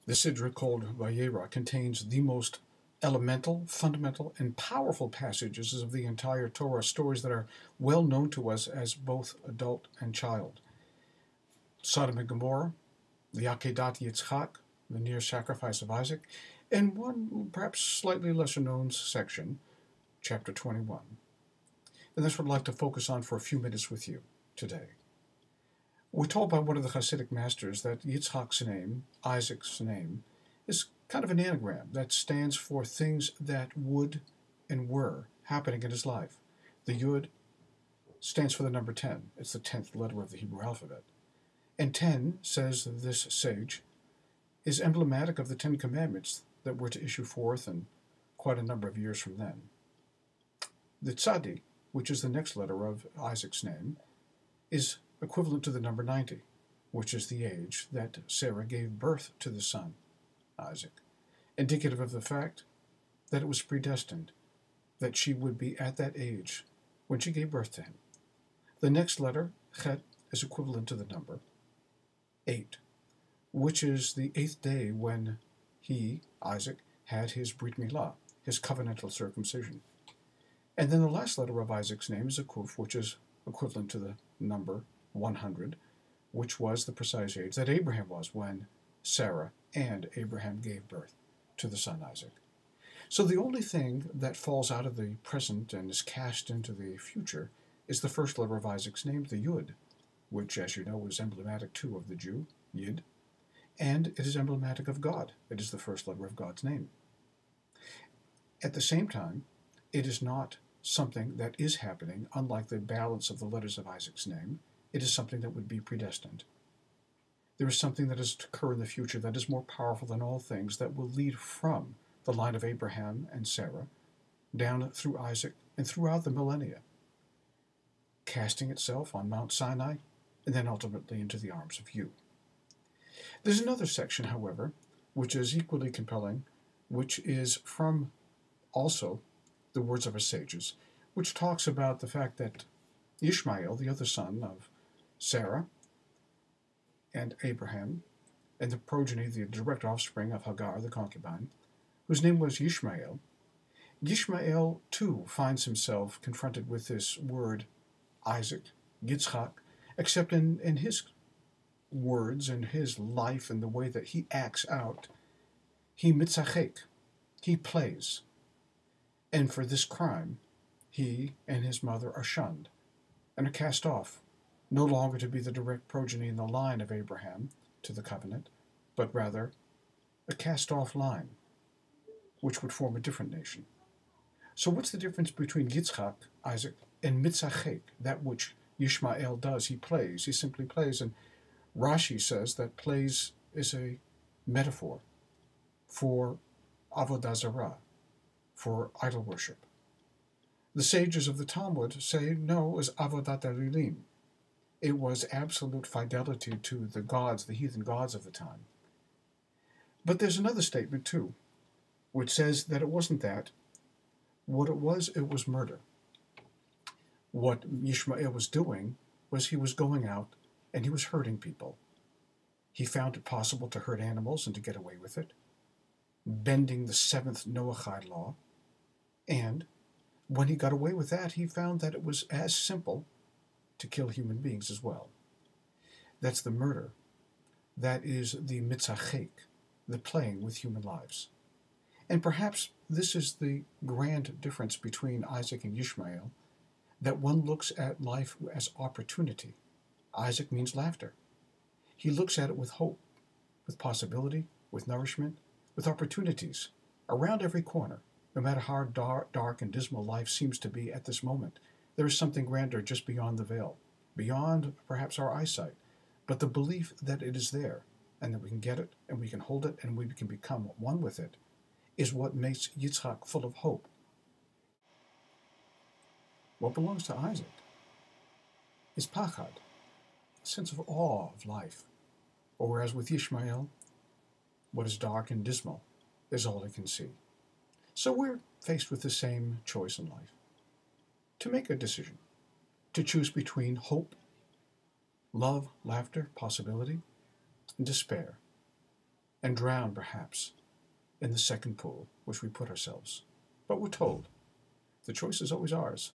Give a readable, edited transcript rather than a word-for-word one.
The Sidra called Vayeira contains the most elemental, fundamental, and powerful passages of the entire Torah, stories that are well known to us as both adult and child. Sodom and Gomorrah, the Akedat Yitzchak, the near sacrifice of Isaac, and one perhaps slightly lesser known section, chapter 21. And that's what I'd like to focus on for a few minutes with you today. We're told by one of the Hasidic masters that Yitzchak's name, Isaac's name, is kind of an anagram that stands for things that would and were happening in his life. The Yud stands for the number 10. It's the 10th letter of the Hebrew alphabet. And 10, says this sage, is emblematic of the 10 commandments that were to issue forth in quite a number of years from then. The Tzadi, which is the next letter of Isaac's name, is equivalent to the number 90, which is the age that Sarah gave birth to the son, Isaac, indicative of the fact that it was predestined that she would be at that age when she gave birth to him. The next letter, Chet, is equivalent to the number 8, which is the 8th day when he, Isaac, had his Brit Milah, his covenantal circumcision. And then the last letter of Isaac's name is a Kuf, which is equivalent to the number 100, which was the precise age that Abraham was when Sarah and Abraham gave birth to the son Isaac. So the only thing that falls out of the present and is cast into the future is the first letter of Isaac's name, the Yud, which, as you know, is emblematic too of the Jew, Yid, and it is emblematic of God. It is the first letter of God's name. At the same time, it is not something that is happening, unlike the balance of the letters of Isaac's name. It is something that would be predestined. There is something that is to occur in the future that is more powerful than all things, that will lead from the line of Abraham and Sarah down through Isaac and throughout the millennia, casting itself on Mount Sinai and then ultimately into the arms of you. There's another section, however, which is equally compelling, which is from also the words of our sages, which talks about the fact that Ishmael, the other son of Sarah and Abraham, and the progeny, the direct offspring of Hagar, the concubine, whose name was Yishmael, Yishmael too finds himself confronted with this word Isaac, Yitzchak, except in his words and his life and the way that he acts out, he mitzachek, he plays. And for this crime, he and his mother are shunned and are cast off, no longer to be the direct progeny in the line of Abraham to the covenant, but rather a cast-off line, which would form a different nation. So what's the difference between Yitzchak, Isaac, and mitzachek, that which Yishmael does? He plays, he simply plays, and Rashi says that plays is a metaphor for avodah zarah, for idol worship. The sages of the Talmud say no, it was avodat elilim. It was absolute fidelity to the gods, the heathen gods of the time. But there's another statement too, which says that it wasn't that. What it was murder. What Ishmael was doing was he was going out and he was hurting people. He found it possible to hurt animals and to get away with it, bending the 7th Noahide law. And when he got away with that, he found that it was as simple to kill human beings as well. That's the murder. That is the mitzachek, the playing with human lives. And perhaps this is the grand difference between Isaac and Ishmael, that one looks at life as opportunity. Isaac means laughter. He looks at it with hope, with possibility, with nourishment, with opportunities around every corner. No matter how dark and dismal life seems to be at this moment, there is something grander just beyond the veil, beyond perhaps our eyesight, but the belief that it is there and that we can get it and we can hold it and we can become one with it is what makes Yitzchak full of hope. What belongs to Isaac is pachad, a sense of awe of life, or whereas with Ishmael, what is dark and dismal is all he can see. So we're faced with the same choice in life, to make a decision, to choose between hope, love, laughter, possibility, and despair. and drown, perhaps, in the second pool which we put ourselves. But we're told the choice is always ours.